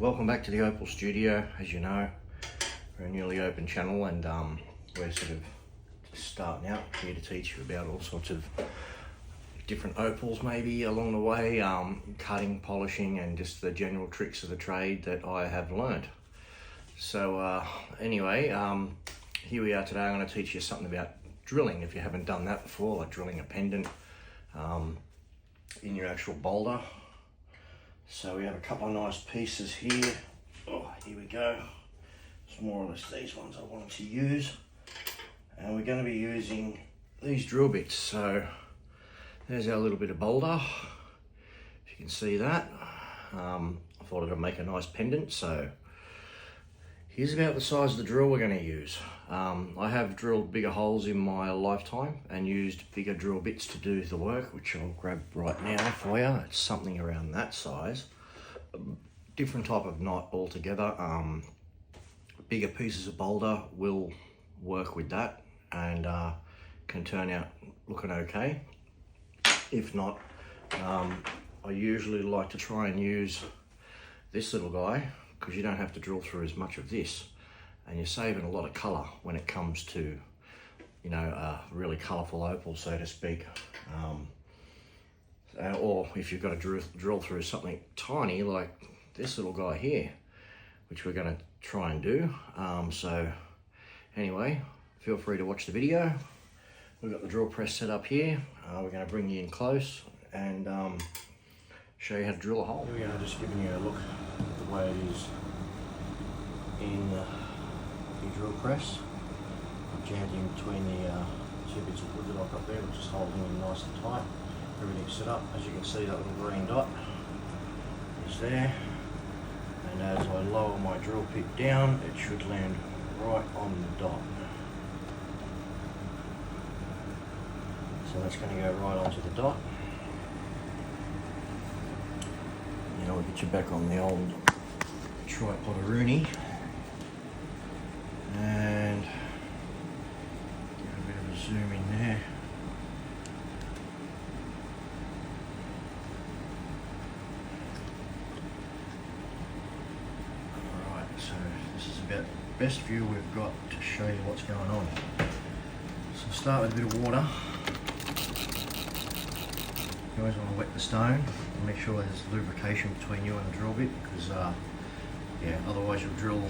Welcome back to the Opal Studio. As you know, we're a newly open channel, and we're sort of just starting out here to teach you about all sorts of different opals maybe along the way, cutting, polishing, and just the general tricks of the trade that I have learned. So anyway, here we are today. I'm going to teach you something about drilling if you haven't done that before, like drilling a pendant in your actual boulder. So we have a couple of nice pieces here. Oh, here we go. It's more or less these ones I wanted to use. And we're going to be using these drill bits. So there's our little bit of boulder. If you can see that. I thought I'd make a nice pendant. So here's about the size of the drill we're going to use. I have drilled bigger holes in my lifetime and used bigger drill bits to do the work, which I'll grab right now for you. It's something around that size. Different type of knot altogether. Bigger pieces of boulder will work with that and can turn out looking okay. If not, I usually like to try and use this little guy, because you don't have to drill through as much of this, and you're saving a lot of colour when it comes to, you know, a really colourful opal, so to speak. Or if you've got to drill through something tiny like this little guy here, which we're going to try and do. So anyway, feel free to watch the video. We've got the drill press set up here. We're going to bring you in close and show you how to drill a hole. Here we are, just giving you a look at the way it is in the drill press. I've jammed in between the two bits of wood that I've got there, which is holding in nice and tight. Everything's set up. As you can see, that little green dot is there. And as I lower my drill bit down, it should land right on the dot. So that's going to go right onto the dot. Now we'll get you back on the old tripod of Rooney and give a bit of a zoom in there. Alright, so this is about the best view we've got to show you what's going on. So we'll start with a bit of water. You always want to wet the stone and make sure there's lubrication between you and the drill bit, because yeah, otherwise you'll drill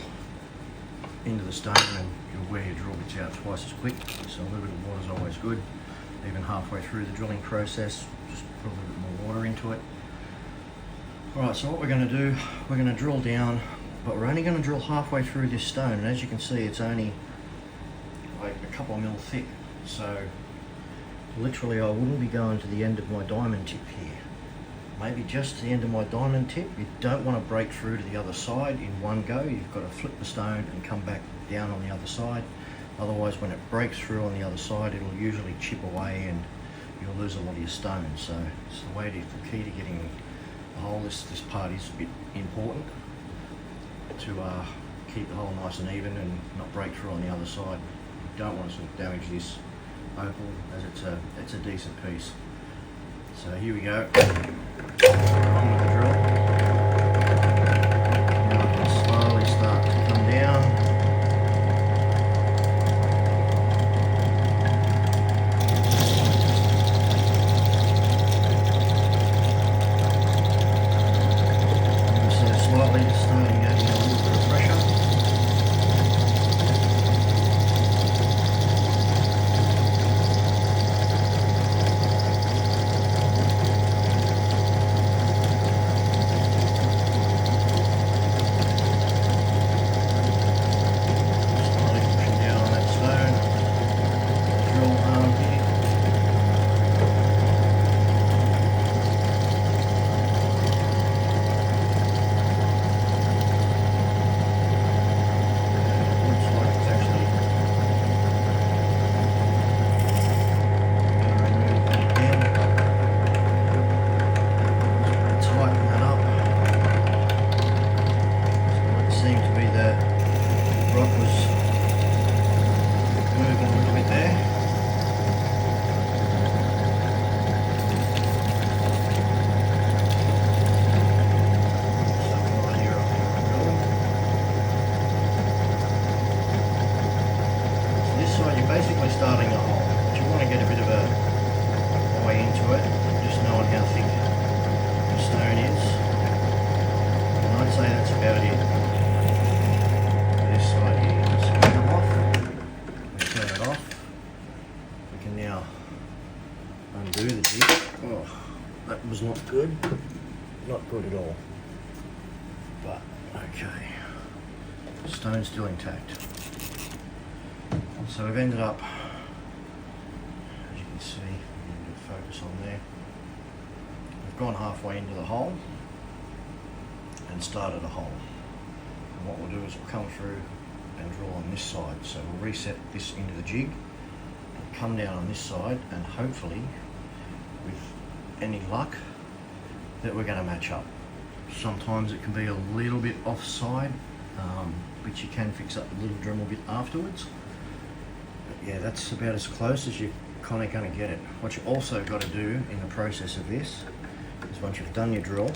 into the stone and you'll wear your drill bits out twice as quick. So a little bit of water is always good. Even halfway through the drilling process, just put a little bit more water into it. Alright, so what we're going to do, we're going to drill down, but we're only going to drill halfway through this stone, and as you can see, it's only like a couple of mil thick. So literally I wouldn't be going to the end of my diamond tip here. Maybe just to the end of my diamond tip. You don't want to break through to the other side in one go. You've got to flip the stone and come back down on the other side. Otherwise, when it breaks through on the other side, it'll usually chip away and you'll lose a lot of your stone. So it's the key to getting the hole. This part is a bit important to keep the hole nice and even and not break through on the other side. You don't want to sort of damage this opal, as it's a decent piece. So here we go. On with the drill. Now I can slowly start to come down. So slightly just starting adding a little bit of pressure. is not good. Not good at all. But, okay. Stone's still intact. So we've ended up, as you can see, a bit of focus on there. We've gone halfway into the hole and started a hole. And what we'll do is we'll come through and drill on this side. So we'll reset this into the jig and come down on this side, and hopefully, with any luck, that we're going to match up. Sometimes it can be a little bit offside, which you can fix up a little Dremel bit afterwards. But yeah, that's about as close as you're kind of going to get it. What you also got to do in the process of this is, once you've done your drill,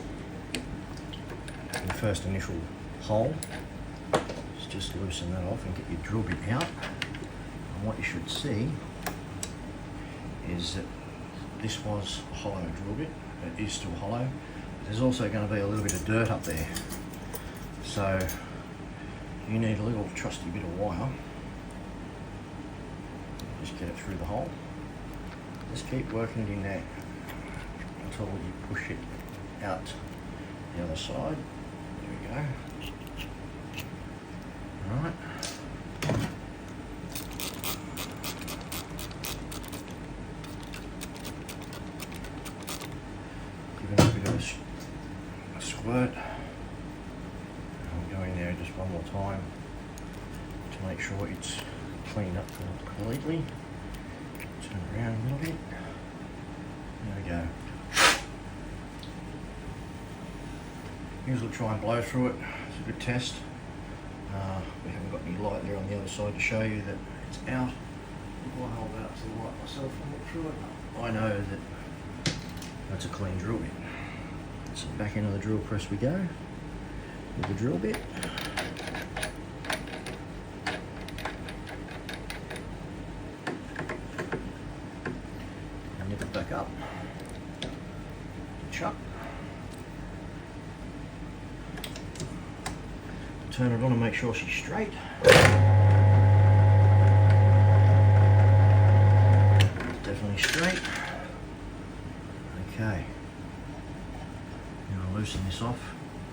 the first initial hole, is just loosen that off and get your drill bit out. And what you should see is that this was a hollow drill bit. It is still hollow. There's also going to be a little bit of dirt up there. So you need a little trusty bit of wire. Just get it through the hole. Just keep working it in there until you push it out the other side. There we go. Alright. Give it a bit of a squirt. I'll go in there just one more time to make sure it's cleaned up completely. Turn it around a little bit. There we go. Usually try and blow through it. It's a good test. We haven't got any light there on the other side to show you that it's out. I'll hold that up to the light myself and look through it. I know that that's a clean drill bit. So back into the drill press we go with the drill bit. And nip it back up. Chuck. Turn it on and make sure she's straight. Definitely straight. Okay. Now I'll loosen this off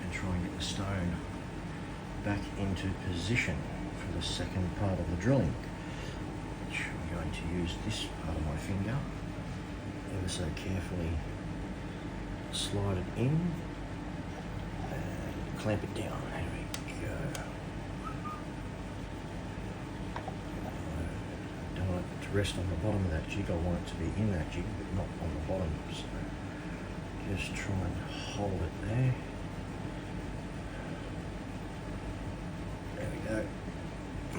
and try and get the stone back into position for the second part of the drilling, which I'm going to use this part of my finger, ever so carefully slide it in and clamp it down. There we go. I don't want it to rest on the bottom of that jig. I want it to be in that jig but not on the bottom, so just try and hold it there. There we go.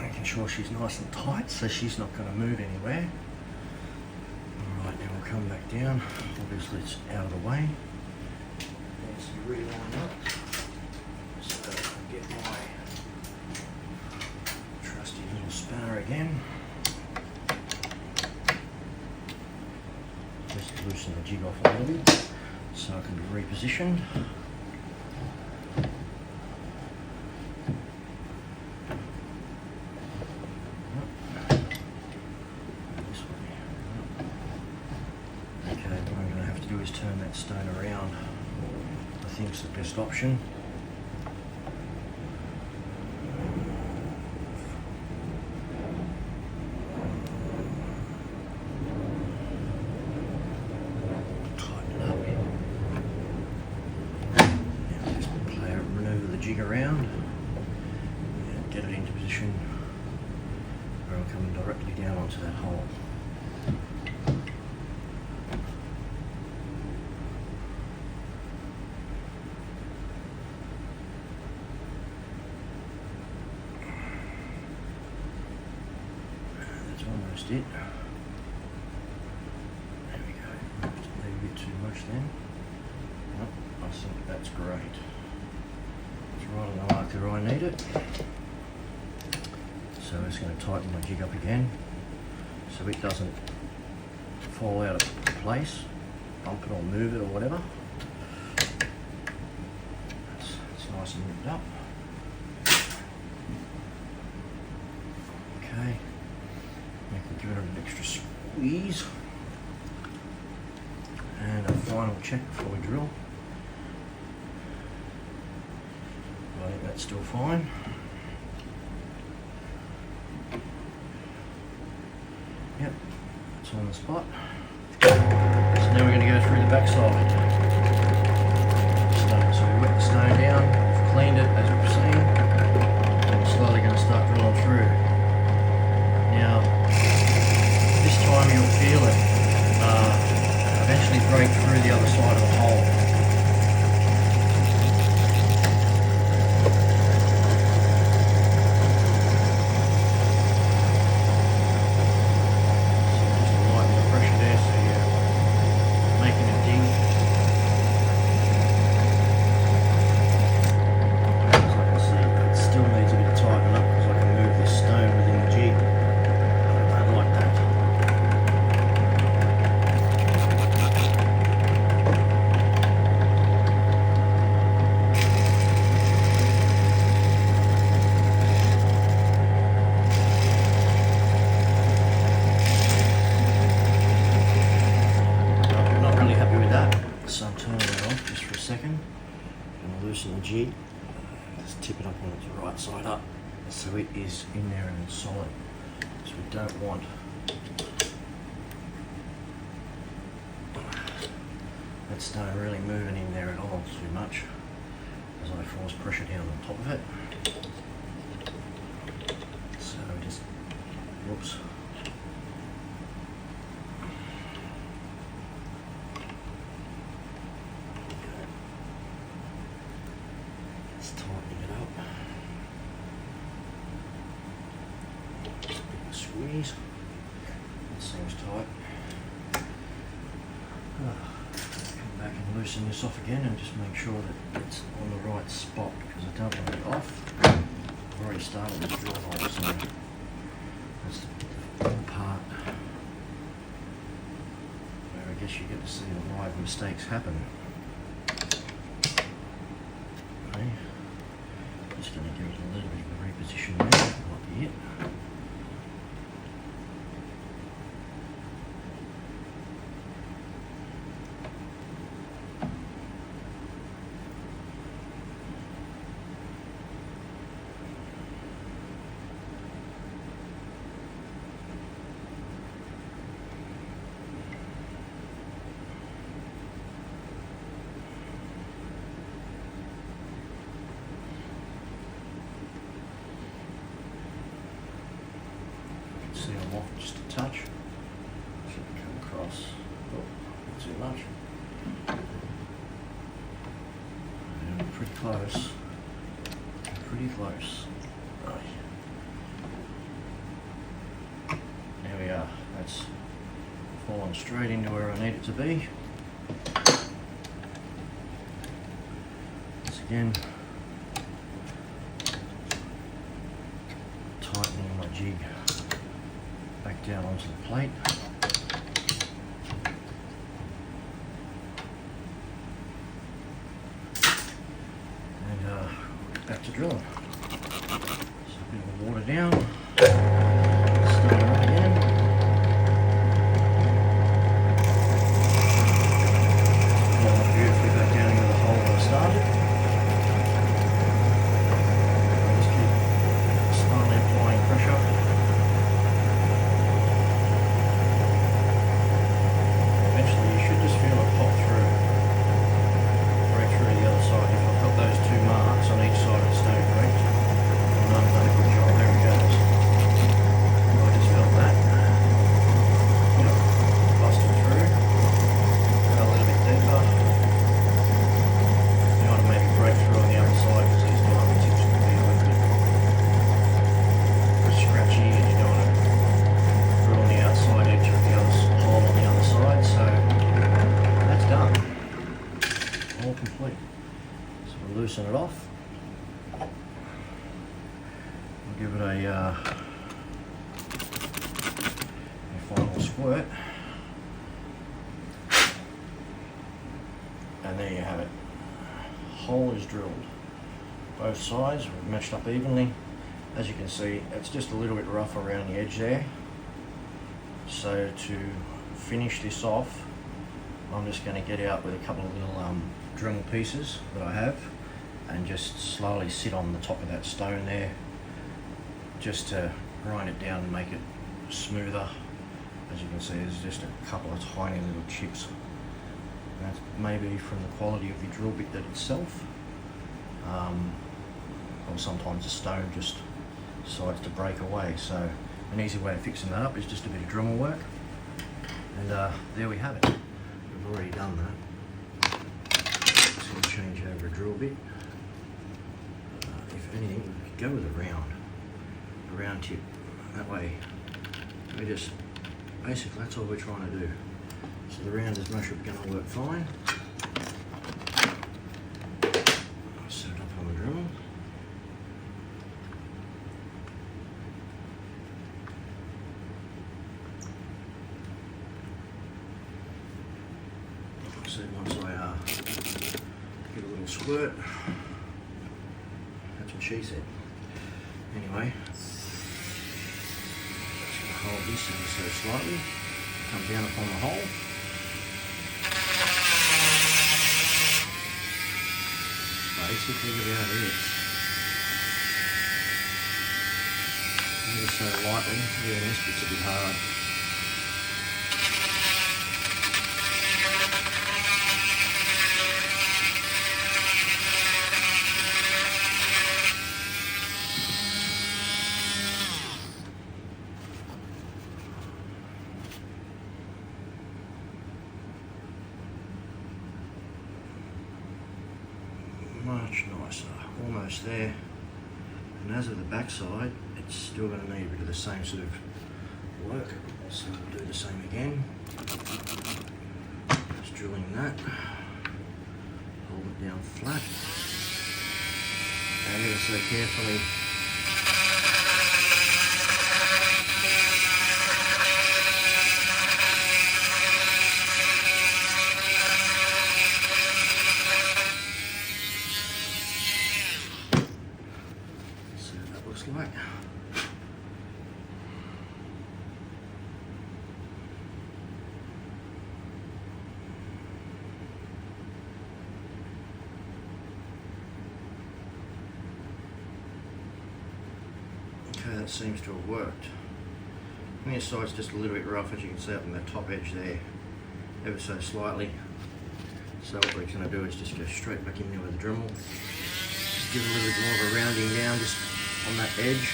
Making sure she's nice and tight so she's not going to move anywhere. Alright, now we'll come back down. Obviously it's out of the way. Needs to be relined up. So I'll get my trusty little spanner again. Just loosen the jig off a little bit so it can be repositioned. Turn that stone around. I think it's the best option. Tighten it up. Now just maneuver the jig around and get it into position where I'm coming directly down onto that hole. Almost it. There we go. Just a little bit too much then. Nope, I think that's great. It's right on the mark where I need it. So I'm just going to tighten my jig up again so it doesn't fall out of place, bump it or move it or whatever. It's nice and ripped up. Okay. I can give it an extra squeeze and a final check before we drill. I think that's still fine. Yep, it's on the spot. So now we're going to go through the backside. Stone. So we wet the stone down, we've cleaned it as we've seen, and we're slowly going to start drilling through. Now, this time you'll feel it eventually break through the other side of the hole. So I'm turning it off just for a second. I'm going to loosen the jig, just tip it up on its right side up so it is in there and it's solid. So we don't want that stone really moving in there at all too much as I force pressure down on top of it. So just, whoops. Tightening it up. Just a bit of a squeeze. That seems tight. Come back and loosen this off again and just make sure that it's on the right spot because I don't want it off. I've already started this drill hole, so that's the part where I guess you get to see the live mistakes happen. Okay. Just going to give it a little bit of a reposition there, that might be it. See, I'm off just a touch. Shouldn't come across. Oh, not too much. And pretty close. Pretty close. Right. There we are. That's fallen straight into where I need it to be. Once again, tightening my jig back down onto the plate. And back to drilling. So a bit of water down. Start it up again. Going beautifully back down into the hole where I started. Just keep slowly applying pressure. Just feel it pop through, right through the other side. If I've got those two marks on each side of the stone correct, and I've done a good job. There it goes. I just felt that. You know, busted through. Go a little bit deeper. You want to maybe break through on the other side because these diamond tips can be a little bit scratchy, and you don't want to drill on the outside edge of the other hole on the other side. So that's done. All complete. So we'll loosen it off. We'll give it a final squirt. And there you have it. Hole is drilled. Both sides we've meshed up evenly. As you can see, it's just a little bit rough around the edge there. So to finish this off, I'm just going to get out with a couple of little Dremel pieces that I have and just slowly sit on the top of that stone there, just to grind it down and make it smoother. As you can see, there's just a couple of tiny little chips. And that's maybe from the quality of the drill bit that itself, or sometimes the stone just decides to break away. So an easy way of fixing that up is just a bit of Dremel work, and there we have it. We've already done that. Just going to change over a drill bit. If anything, we could go with a round tip. That way, we just basically, that's all we're trying to do. So the round is most going to work fine. I'll set it up on the Dremel. So once I give a little squirt, that's what she said. Anyway, just going to hold this ever so slightly, come down upon the hole. Basically about it. Ever so lightly, even this bit's a bit hard. Much nicer, almost there. And as of the back side, it's still going to need a bit of the same sort of work, so we'll do the same again. Just drilling that, hold it down flat, and ever so carefully like. Okay, that seems to have worked. And this side's just a little bit rough, as you can see up on the top edge there, ever so slightly. So what we're going to do is just go straight back in there with the Dremel. Just give it a little bit more of a rounding down, just on that edge.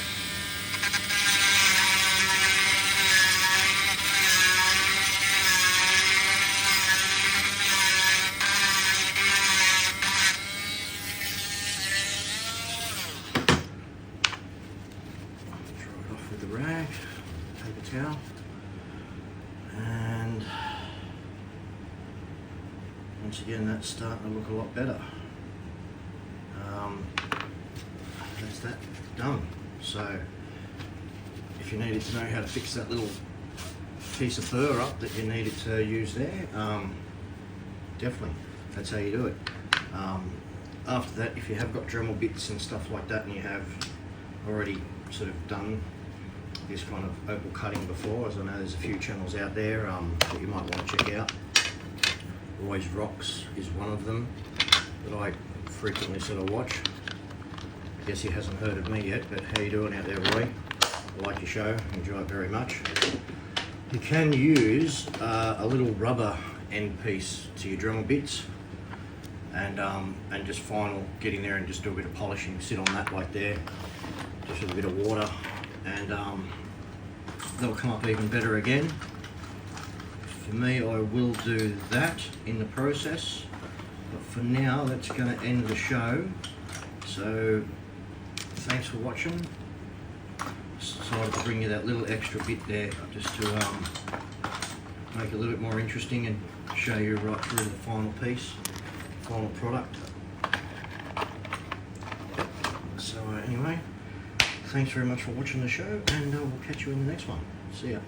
Dry it off with the rag, paper towel, and once again that's starting to look a lot better. That's that done. So if you needed to know how to fix that little piece of burr up that you needed to use there, definitely that's how you do it. After that, if you have got Dremel bits and stuff like that and you have already sort of done this kind of opal cutting before, as I know there's a few channels out there that you might want to check out. Roy's Rocks is one of them that I frequently sort of watch. I guess he hasn't heard of me yet, but how you doing out there, Roy? I like your show, enjoy it very much. You can use a little rubber end piece to your Dremel bits, and just final get in there and just do a bit of polishing. Sit on that like there, just with a bit of water, and they'll come up even better again. For me, I will do that in the process, but for now, that's going to end the show. So thanks for watching. Decided to bring you that little extra bit there just to make it a little bit more interesting and show you right through the final piece, final product. So anyway, thanks very much for watching the show, and we'll catch you in the next one. See ya.